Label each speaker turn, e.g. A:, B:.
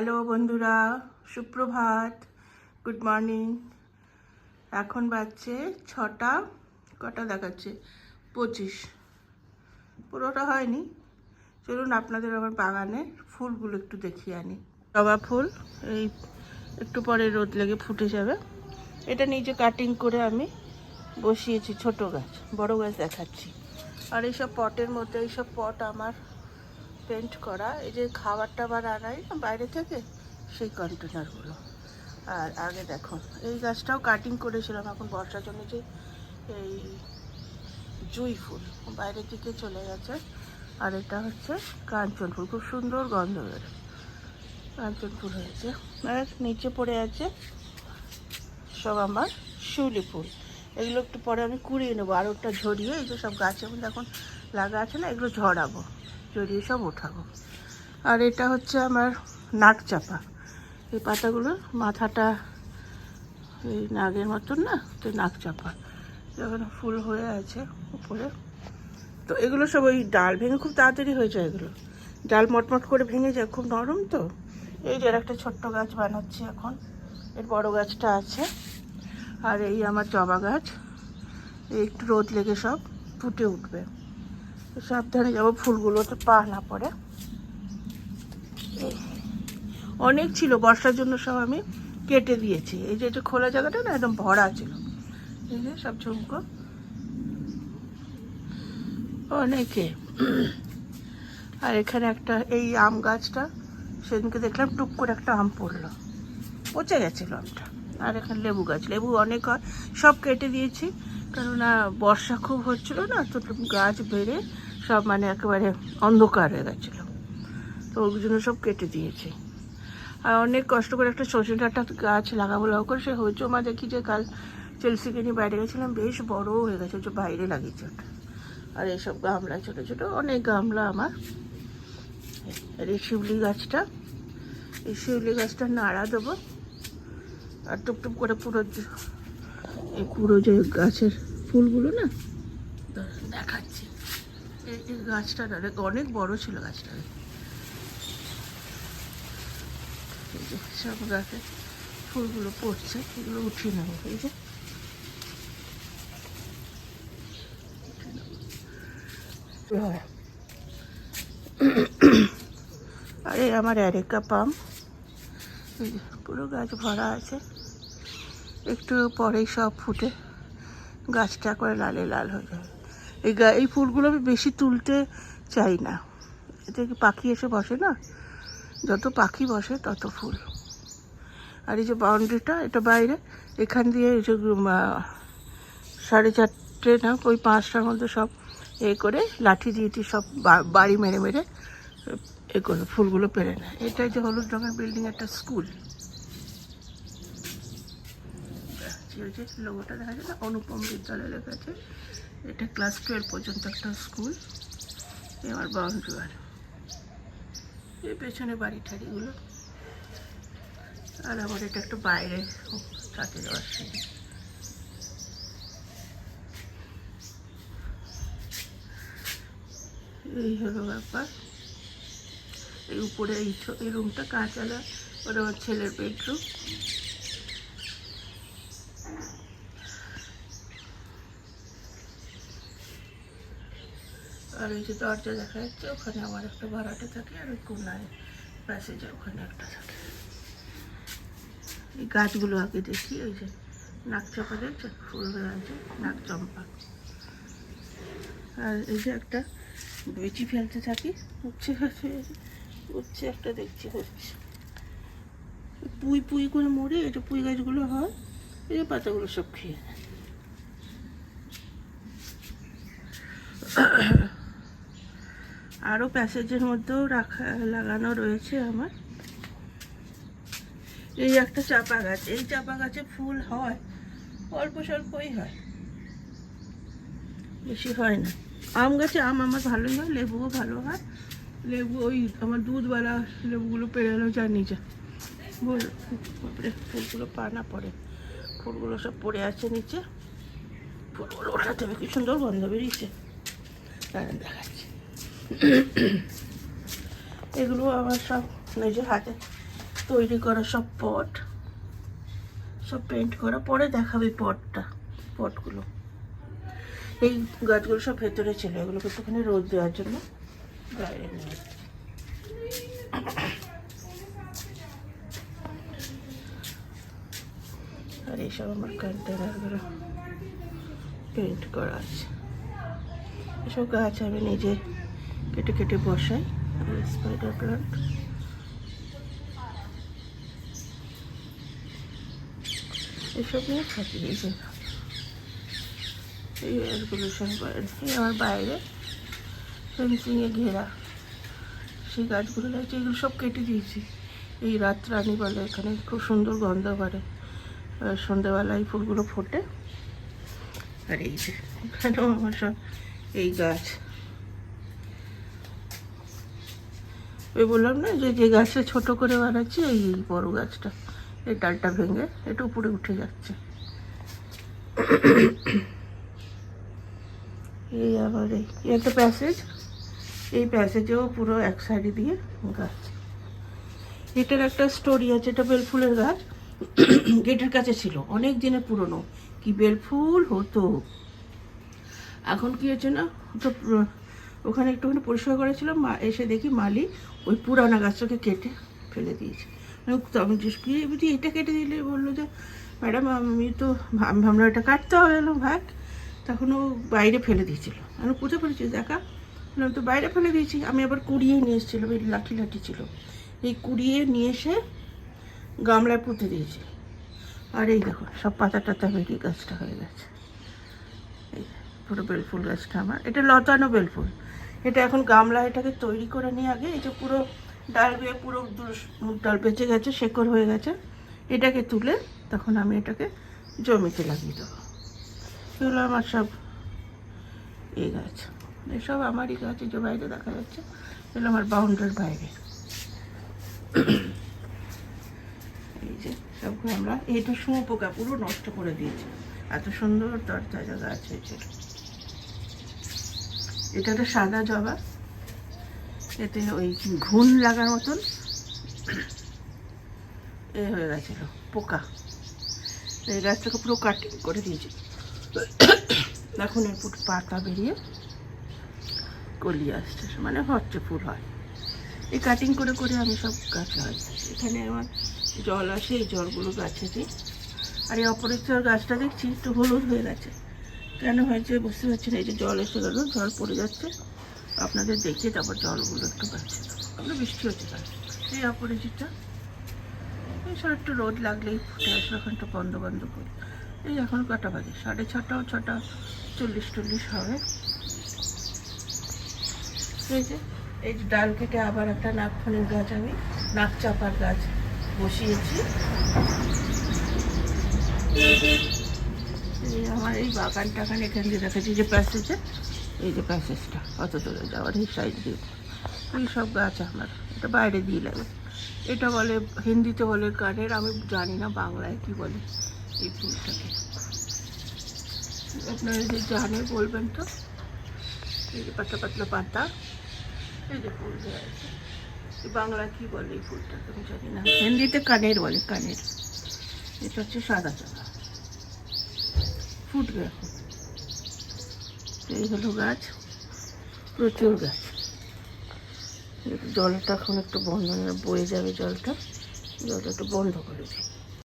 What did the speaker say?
A: Hello বন্ধুরা, সুপ্রভাত, good morning. এখন বাজছে 6টা, কটা দেখাচ্ছে 25, পুরোটা হয়নি। চলুন আপনাদের আমার বাগানে ফুলগুলো একটু দেখিয়ে আনি। জবা ফুল এই একটু পরে রোদ লেগে ফুটে যাবে। এটা নিজে কাটিং করে আমি বসিয়েছি, ছোট গাছ, বড় গাছ দেখাচ্ছি। আর এইসব পটের মধ্যে, এইসব পট আমার পেন্ট করা, এই যে খাবার টাবার আনাই না বাইরে থেকে, সেই কন্টেনারগুলো। আর আগে দেখো এই গাছটাও কাটিং করেছিলাম এখন বর্ষার জন্য, যে এই জুঁই ফুল বাইরের দিকে চলে গেছে। আর এটা হচ্ছে কাঞ্চন ফুল, খুব সুন্দর গন্ধ বেরোয়, কাঞ্চন ফুল হয়েছে। আর নিচে পড়ে আছে সব আমার শিউলি ফুল। এগুলো একটু পরে আমি কুড়িয়ে নেবো, আর ওটা ঝরিয়ে, এই যে সব গাছের মধ্যে এখন লাগা আছে না, এগুলো ঝরাবো, ঝরিয়ে সব ওঠাবো। আর এটা হচ্ছে আমার নাক চাপা। এই পাতাগুলো মাথাটা এই নাগের মতন না, তো নাক চাপা যখন ফুল হয়ে আছে উপরে। তো এগুলো সব ওই ডাল ভেঙে খুব তাড়াতাড়ি হয়ে যায়, এগুলো ডাল মটমট করে ভেঙে যায়, খুব নরম তো। এই যে একটা ছোট্ট গাছ বানাচ্ছি এখন, এর বড় গাছটা আছে। আর এই আমার জবা গাছ, এই একটু রোদ লেগে সব ফুটে উঠবে, সাবধানে যাবো ফুলগুলোতে পা না পড়ে। অনেক ছিল, বর্ষার জন্য সব আমি কেটে দিয়েছি। এই যে এটা খোলা জায়গাটা না একদম ভরা ছিল, এই যে সব ঝুমকো অনেকে। আর এখানে একটা এই আম গাছটা, সেদিনকে দেখলাম টুক করে একটা আম পড়লো, পচে গেছিলো আমটা। আর এখানে লেবু গাছ, লেবু অনেক হয়, সব কেটে দিয়েছি, কেননা বর্ষা খুব হচ্ছিলো না, তো গাছ বেড়ে সব মানে একেবারে অন্ধকার হয়ে গেছিলো, তো ওই জন্য সব কেটে দিয়েছি। আর অনেক কষ্ট করে একটা সজনে ডাঁটা গাছ লাগাবো করে, সে হয়েছে মা দেখি যে কাল চেলসিকে নিয়ে বাইরে গেছিলাম, বেশ বড় হয়ে গেছে, যে বাইরে লাগিয়েছে ওটা। আর এইসব গামলা ছোটো ছোটো অনেক গামলা আমার। আর এই শিউলি গাছটা, এই শিউলি গাছটা নাড়া দেবো, আর টুপটুপ করে এই পুরো যে গাছের ফুলগুলো না দেখাচ্ছি। এই গাছটা অনেক বড় ছিল গাছটা, সব গাছে ফুলগুলো পড়ছে, এগুলো উঠিয়ে নেবো। এই যে আরে আমার অ্যারেকা পাম, পুরো গাছ ভরা আছে, একটু পরেই সব ফুটে গাছটা করে লালে লাল হয়ে যাবে। এই ফুলগুলো আমি বেশি তুলতে চাই না, এতে কি পাখি এসে বসে না, যত পাখি বসে তত ফুল। আর এই যে বাউন্ডারিটা, এটা বাইরে, এখান দিয়ে এই যে 4:30 না ওই 5টার মধ্যে সব করে লাঠি দিয়ে সব বাড়ি মেরে মেরে এগুলো ফুলগুলো পেরে নেয়। এটা যে হলুদ রঙের বিল্ডিং, একটা স্কুল, যে লোগোটা দেখা যায় না, অনুপম বিদ্যালয় লেখা আছে। এটা ক্লাস 12 পর্যন্ত একটা স্কুল। এবার বাউন্ডারি, এই পেছনে বাড়ি ঠাড়িগুলো। আর আমার এটা একটু বাইরে ছাতে যাওয়ার সিঁড়ি। এই হলো ব্যাপার। এই উপরে এই রুমটা কাঁচালা, ওটা আমার ছেলের বেডরুম। আর এই যে দরজা দেখা যাচ্ছে, ওখানে আমার একটা ভাড়াটে থাকে, আর ওই কোনায় প্যাসেজে ওখানে একটা থাকে। এই গাছগুলো আগে দেখি, ওই যে নাকচম্পা দেখছে, ফুল হয়ে আছে নাকচম্পা। আর এই যে একটা বেচি ফেলতে থাকি, উচ্ছে একটা দেখছি হচ্ছে, পুঁই পুঁই করে মরে, এই যে পুঁই গাছগুলো হয়, এই যে পাতাগুলো সব খেয়ে নেয়। আরও প্যাসেজের মধ্যেও লাগানো রয়েছে আমার। এই একটা চাপা গাছ, এই চাপা গাছে ফুল হয় অল্প স্বল্পই হয়, বেশি হয় না। আম গাছে আম আমার ভালোই হয়, লেবুও ভালো হয়। লেবু ওই আমার দুধওয়ালা লেবুগুলো পেরানো যায় নিচে, ফুলগুলো পানা পড়ে, ফুলগুলো সব পড়ে আছে নিচে, ফুলগুলো ওঠাতে হবে। কি সুন্দর গন্ধ বেরিয়েছে, দেখাচ্ছি। এগুলো আমার সব নিজের হাতে তৈরি করা সব পট, সব পেন্ট করা, পরে দেখাবি পটগুলো। এই গাছগুলো সব ভেতরে ছিল, এগুলোকে একটুখানি রোদ দেওয়ার জন্য বাইরে নিয়ে আসছি। আর এইসব আমার কন্টেনারগুলো পেন্ট করা আছে। এসব গাছ আমি নিজে কেটে কেটে বসাই। স্পাইডার প্লান্ট, এসব নিয়ে থাকি। এই গাছগুলো সব এই আমার বাইরে ফেন্সিংয়ে ঘেরা সেই গাছগুলো লাগছে, এগুলো সব কেটে দিয়েছি। এই রাতরানী বলে, এখানে খুব সুন্দর গন্ধ করে, সন্ধ্যেবেলায় ফুলগুলো ফোটে। আর এই যে এখানেও আমার সব এই গাছ, ওই বললাম না যে গাছটা ছোট করে বানাচ্ছি, এই বড় গাছটা এই ডালটা ভেঙে এটা উপরে উঠে যাচ্ছে। এই আবার এই একটা প্যাসেজ, এই প্যাসেজেও পুরো এক সাইডে দিয়ে গাছ। এটার একটা স্টোরি আছে, এটা বেলফুলের গাছ, গেটের কাছে ছিল, অনেক দিনের পুরনো, কি বেলফুল হতো। এখন কি হয়েছে না, তো ওখানে একটুখানি পরিষ্কার করেছিলাম, এসে দেখি মালি ওই পুরানা গাছটাকে কেটে ফেলে দিয়েছে। আমি কি এটা কেটে দিলে, বললো যে ম্যাডাম আমি ভাবলাম এটা কাটতে হবে না ভাগ, তখন ও বাইরে ফেলে দিয়েছিল। আমি কোথায় ফেলেছি দেখা, বললাম তো বাইরে ফেলে দিয়েছি। আমি আবার কুড়িয়ে নিয়ে এসেছিলাম, এই লাঠি ছিল, এই কুড়িয়ে নিয়ে এসে গামলায় পুঁতে দিয়েছি। আর এই দেখো সব পাতা টাতা বেরিয়ে গাছটা হয়ে গেছে। এই পুরো বেলফুল গাছটা আমার, এটা লতানো বেলফুল। এটা এখন গামলা, এটাকে তৈরি করে নিয়ে আগে, এই যে পুরো ডাল বেয়ে পুরো ডাল বেঁচে গেছে, শেকড় হয়ে গেছে, এটাকে তুলে তখন আমি এটাকে জমিতে লাগিয়ে দেবো। এগুলো আমার সব এই গাছ, এসব আমারই গাছ, এই যে বাইরে দেখা যাচ্ছে, এগুলো আমার বাউন্ডারির বাইরে। এই যে সব আমরা, এইটা শুঁয়োপোকা পুরো নষ্ট করে দিয়েছে, এত সুন্দর তরতাজা গাছ হয়েছিল। এটা একটা সাদা জবা, এতে ওই ঘুন লাগার মতন এ হয়ে গেছিল পোকা, এই গাছটাকে পুরো কাটিং করে দিয়েছে। এখন এর পুরো পাতা বেরিয়ে কলি আসছে, মানে হচ্ছে ফুল হয়। এই কাটিং করে করে আমি সব গাছ লাগাই। এখানে আমার জল আসে, এই জলগুলো গাছে দিই। আর এই অপরিষ্কার গাছটা দেখছি একটু হলুদ হয়ে গেছে, কেন হয়েছে বুঝতে পারছি না। এই যে জল এসে গেল, জল পড়ে যাচ্ছে, আপনাদের দেখে তারপর জলগুলো একটু গাছে, আমরা বৃষ্টি হচ্ছে গাছ। এই অপরিচিতটা এই সব একটু রোদ লাগলেই ফুটে আসলে, ওখানটা বন্ধ করি। এই এখন কটা বাজে, 6:30, 6:40 হবে। এই যে ডাল কেটে আবার একটা নাকফানের গাছ, আমি নাক চাপার গাছ বসিয়েছি। এই আমার এই বাগান টাগান এখান দিয়ে দেখাচ্ছি, যে প্যাসেজে, এই যে প্যাসেজটা অত দূরে যাওয়ার এই সাইড দিয়ে, এই সব গাছ আমার, এটা বাইরে দিয়ে লাগে। এটা বলে হিন্দিতে বলে কানের, আমি জানি না বাংলায় কি বলে এই ফুলটাকে, আপনারা যে জানে বলবেন তো। এই যে পাতলা পাতলা পাতা, এই যে ফুল দেওয়া আছে, বাংলায় কি বলে এই ফুলটাকে আমি জানি না, হিন্দিতে কানের বলে, কানের। এটা হচ্ছে সাদা জবা, ফুটবে এখন। এই হলো গাছ, প্রচুর গাছ। জলটা এখন একটু বন্ধ, বয়ে যাবে জলটা একটু বন্ধ করে দিই।